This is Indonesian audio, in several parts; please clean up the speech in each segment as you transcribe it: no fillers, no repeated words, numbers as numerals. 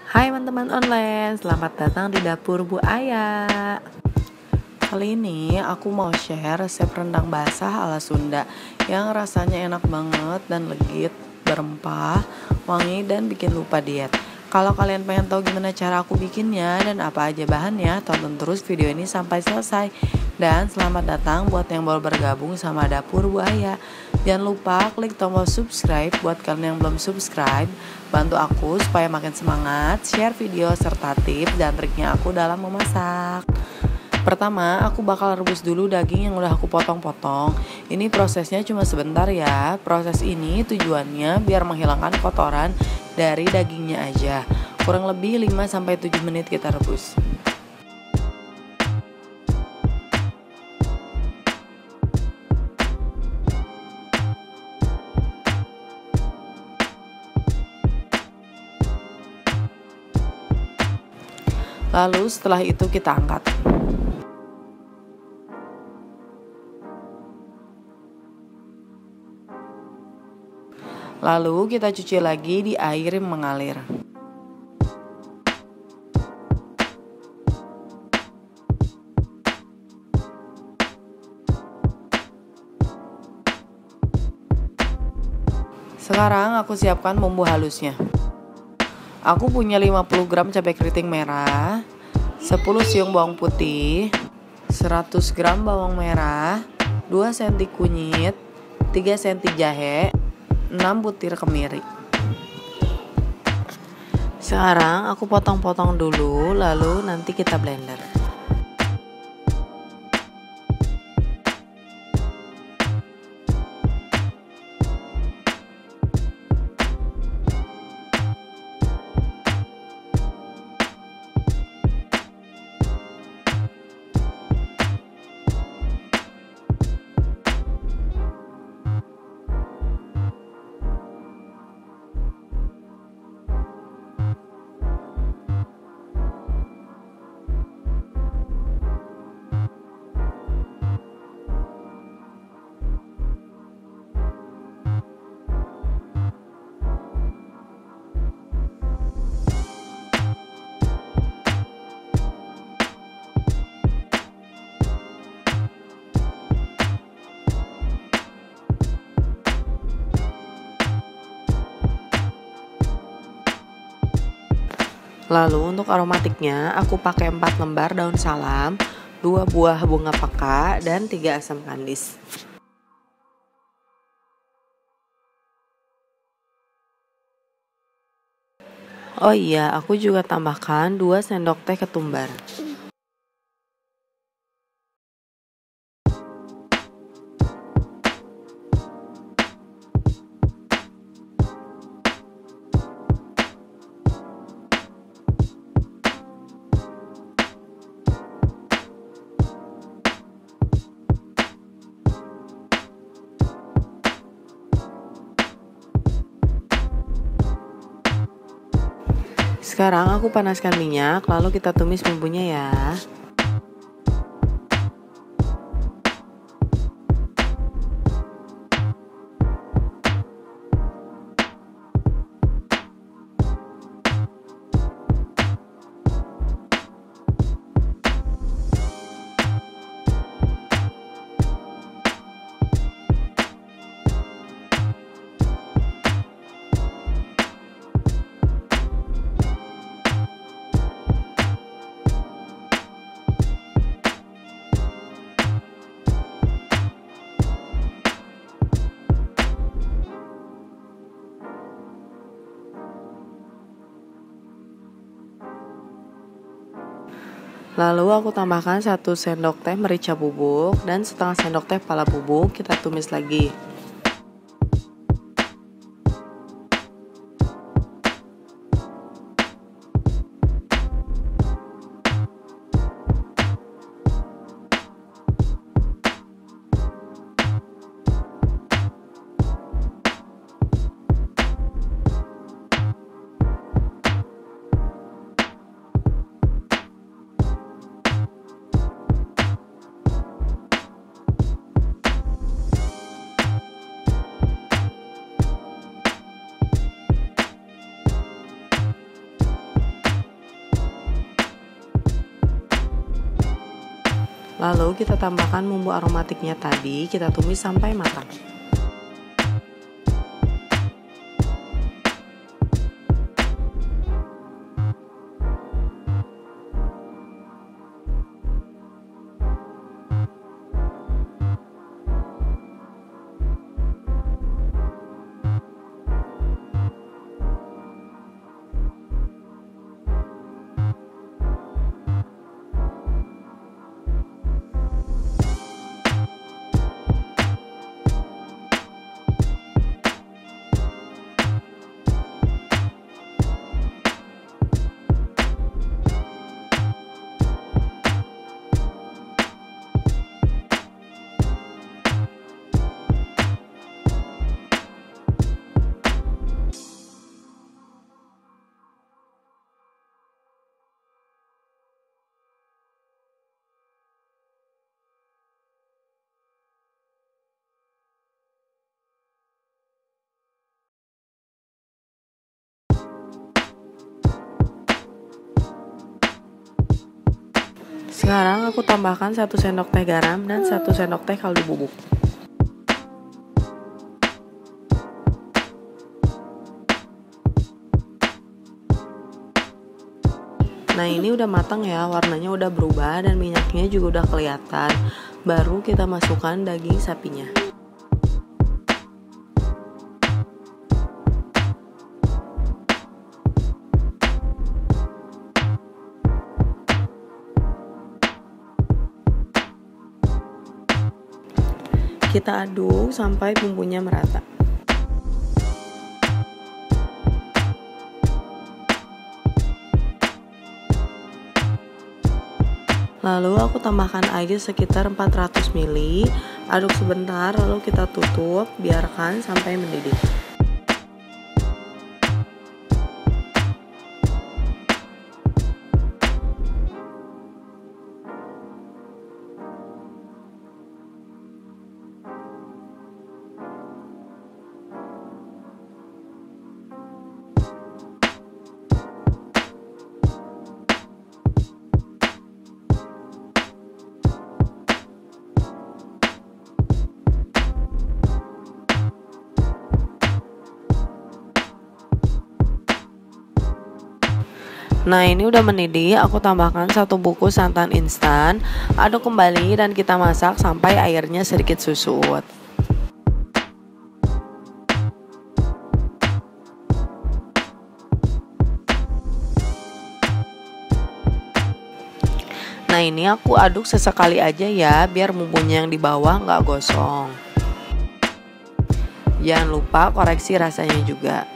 Hai teman-teman online, selamat datang di dapur Bu Aya. Kali ini aku mau share resep rendang basah ala Sunda yang rasanya enak banget dan legit, berempah, wangi dan bikin lupa diet. Kalau kalian pengen tahu gimana cara aku bikinnya dan apa aja bahannya, tonton terus video ini sampai selesai. Dan selamat datang buat yang baru bergabung sama dapur Bu Aya. Jangan lupa klik tombol subscribe buat kalian yang belum subscribe. Bantu aku supaya makin semangat, share video serta tips dan triknya aku dalam memasak. Pertama, aku bakal rebus dulu daging yang udah aku potong-potong. Ini prosesnya cuma sebentar ya. Proses ini tujuannya biar menghilangkan kotoran dari dagingnya aja. Kurang lebih 5-7 menit kita rebus. Lalu setelah itu kita angkat. Lalu kita cuci lagi di air yang mengalir. Sekarang aku siapkan bumbu halusnya. Aku punya 50 gram cabai keriting merah, 10 siung bawang putih, 100 gram bawang merah, 2 cm kunyit, 3 cm jahe, 6 butir kemiri. Sekarang aku potong-potong dulu, lalu nanti kita blender. Lalu untuk aromatiknya aku pakai 4 lembar daun salam, 2 buah bunga peka, dan 3 asam kandis. Oh iya, aku juga tambahkan 2 sendok teh ketumbar. Sekarang aku panaskan minyak, lalu kita tumis bumbunya ya. Lalu aku tambahkan 1 sendok teh merica bubuk dan setengah sendok teh pala bubuk, kita tumis lagi. Lalu kita tambahkan bumbu aromatiknya tadi, kita tumis sampai matang. Sekarang aku tambahkan 1 sendok teh garam dan 1 sendok teh kaldu bubuk. Nah, ini udah matang ya, warnanya udah berubah dan minyaknya juga udah kelihatan. Baru kita masukkan daging sapinya. Kita aduk sampai bumbunya merata. Lalu aku tambahkan air sekitar 400 ml. Aduk sebentar lalu kita tutup, biarkan sampai mendidih. Nah, ini udah mendidih, aku tambahkan 1 bungkus santan instan. Aduk kembali dan kita masak sampai airnya sedikit susut. Nah, ini aku aduk sesekali aja ya, biar bumbunya yang di bawah nggak gosong. Jangan lupa koreksi rasanya juga.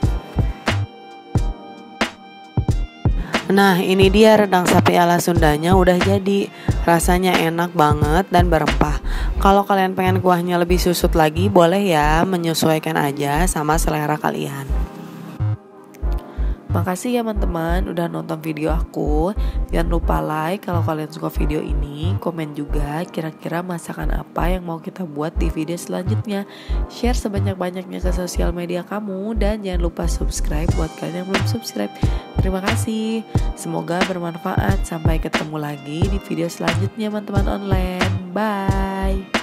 Nah, ini dia rendang sapi ala Sundanya udah jadi. Rasanya enak banget dan berempah. Kalau kalian pengen kuahnya lebih susut lagi, boleh ya, menyesuaikan aja sama selera kalian. Makasih ya teman-teman udah nonton video aku. Jangan lupa like kalau kalian suka video ini. Komen juga kira-kira masakan apa yang mau kita buat di video selanjutnya. Share sebanyak-banyaknya ke sosial media kamu. Dan jangan lupa subscribe buat kalian yang belum subscribe. Terima kasih. Semoga bermanfaat. Sampai ketemu lagi di video selanjutnya teman-teman online. Bye.